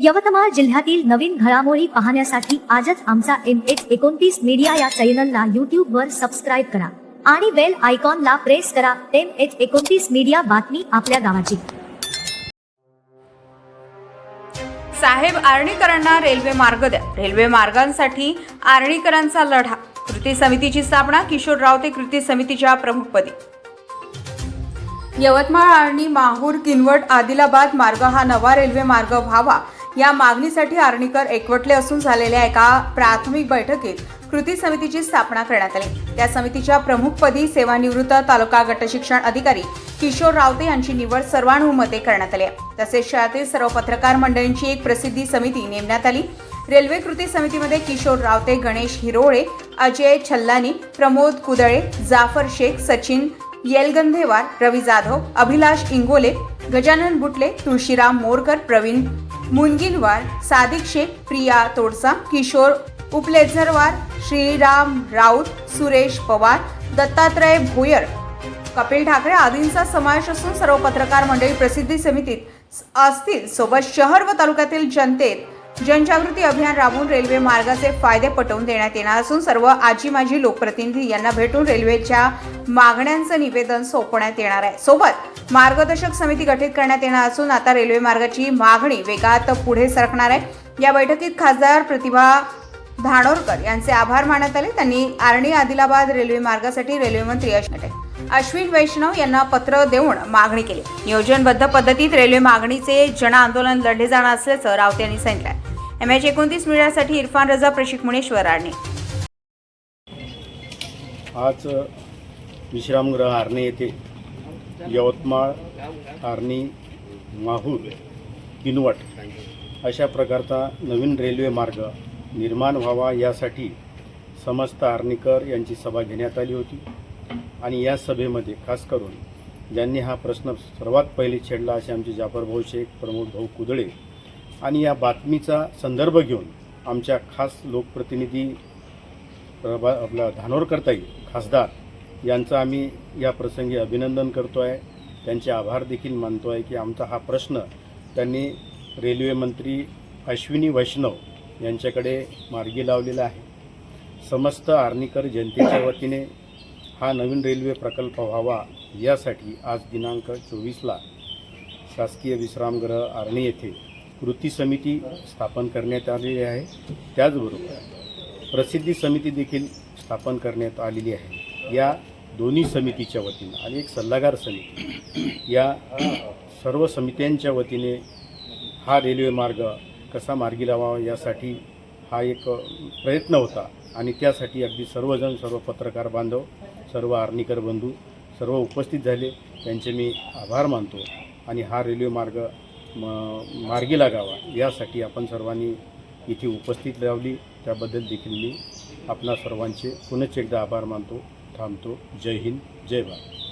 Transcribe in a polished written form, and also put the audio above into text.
यवतमाळ जिल्ह्यातील नवीन घडामोडी पाहण्यासाठी आजच आमचा MH29 मीडिया या चॅनलला YouTube वर सबस्क्राइब करा आणि बेल आयकॉनला प्रेस करा। MH29 मीडिया, बातमी आपल्या गावाची। साहेब आरणीकरांना रेल्वे मार्ग द्या। रेल्वे मार्गांसाठी आरणीकरांचा लढा। कृती समितीची स्थापना। किशोर रावते कृती समितीच्या प्रमुखपदी। यवतमाळ आर्णी माहूर किनवट आदिलाबाद मार्ग हा नवा रेल्वे मार्ग व्हावा या मागणीसाठी आरणीकर एकवटले असून झालेल्या एका प्राथमिक बैठकीत कृती समितीची स्थापना करण्यात आली। त्या समितीच्या प्रमुखपदी सेवानिवृत्त तालुका गटशिक्षण अधिकारी किशोर रावते यांची निवड सर्वानुमते करण्यात आली। तसेच शहरातील सर्व पत्रकार मंडळींची एक प्रसिद्धी समिती नेमण्यात आली। रेल्वे कृती समितीमध्ये किशोर रावते, गणेश हिरोळे, अजय छल्लानी, प्रमोद कुदळे, जाफर शेख, सचिन येलगंधेवार, रवी जाधव, अभिलाष इंगोले, गजानन बुटले, तुळशीराम मोरकर, प्रवीण मुनगिनवार, सादिक शेख, प्रिया तोडसा, किशोर उपलेझरवार, श्रीराम राऊत, सुरेश पवार, दत्तात्रय भोयर, कपिल ठाकरे आदींचा समावेश असून सर्व पत्रकार मंडळी प्रसिद्धी समितीत असतील। सोबत शहर व तालुक्यातील जनतेत जनजागृती अभियान राबवून रेल्वे मार्गाचे फायदे पटवून देण्यात येणार असून सर्व आजी माजी लोकप्रतिनिधी यांना भेटून रेल्वेच्या मागण्यांचं निवेदन सोपवण्यात येणार आहे। सोबत मार्गदर्शक समिती गठीत करण्यात येणार असून आता रेल्वे मार्गाची मागणी वेगात पुढे सरकणार आहे। या बैठकीत खासदार प्रतिभा धानोरकर यांचे आभार मानण्यात आले। त्यांनी आर्णी आदिलाबाद रेल्वे मार्गासाठी रेल्वे मंत्री अश्विन वैष्णव यांना पत्र देऊन मागणी केली। नियोजनबद्ध पद्धतीत रेल्वे मागणीचे जन आंदोलन लढले जाणार असल्याचं रावते यांनी सांगितलं। MH29 मीडियासाठी इरफान रजा, प्रशिक मुनेश्वर, आर्णी। आज विश्रामगृह आर्णी येथे यवतमाळ, आर्णी, माहूर, किनवट अशा प्रकारचा नवीन रेल्वे मार्ग निर्माण व्हावा यासाठी समस्त आर्णीकर यांची सभा घेण्यात आली होती। आणि या सभेमध्ये खास करून ज्यांनी हा प्रश्न सर्वात पहिले छेडला असे आमचे जाफर भाऊ शेख, प्रमोद भाऊ कुदळे आणि या बातमीचा संदर्भ घेऊन आमच्या खास लोकप्रतिनिधी आपला धानोरकरताई खासदार यांचं आम्ही या प्रसंगी अभिनंदन करतो आहे। त्यांचे आभार देखील मानतो आहे की आमचा हा प्रश्न त्यांनी रेल्वे मंत्री अश्विनी वैष्णव यांच्याकडे मार्गी लावलेला आहे। समस्त आर्णीकर जनतेच्या वतीने हा नवीन रेल्वे प्रकल्प व्हावा यासाठी आज दिनांक 24ला शासकीय विश्रामगृह आर्णी येथे कृती समिती स्थापन करण्यात आलेली आहे। त्याचबरोबर प्रसिद्धी समिती देखील स्थापन करण्यात आलेली आहे। या दोन्ही समितीच्या वतीने आणि एक सल्लागार समिती या सर्व समित्यांच्या वतीने हा रेल्वे मार्ग कसा मार्गी लावावा यासाठी हा एक प्रयत्न होता आणि त्यासाठी अगदी सर्वजण, सर्व पत्रकार बांधव, सर्व आर्णीकर बंधू सर्व उपस्थित झाले, त्यांचे मी आभार मानतो। आणि हा रेल्वे मार्ग मार्गी लागावा यासाठी आपण सर्वांनी इथे उपस्थित राहिली त्याबद्दल देखील मी आपणा सर्वांचे पुनश्च एकदा आभार मानतो। थांबतो। जय हिंद, जय भारत।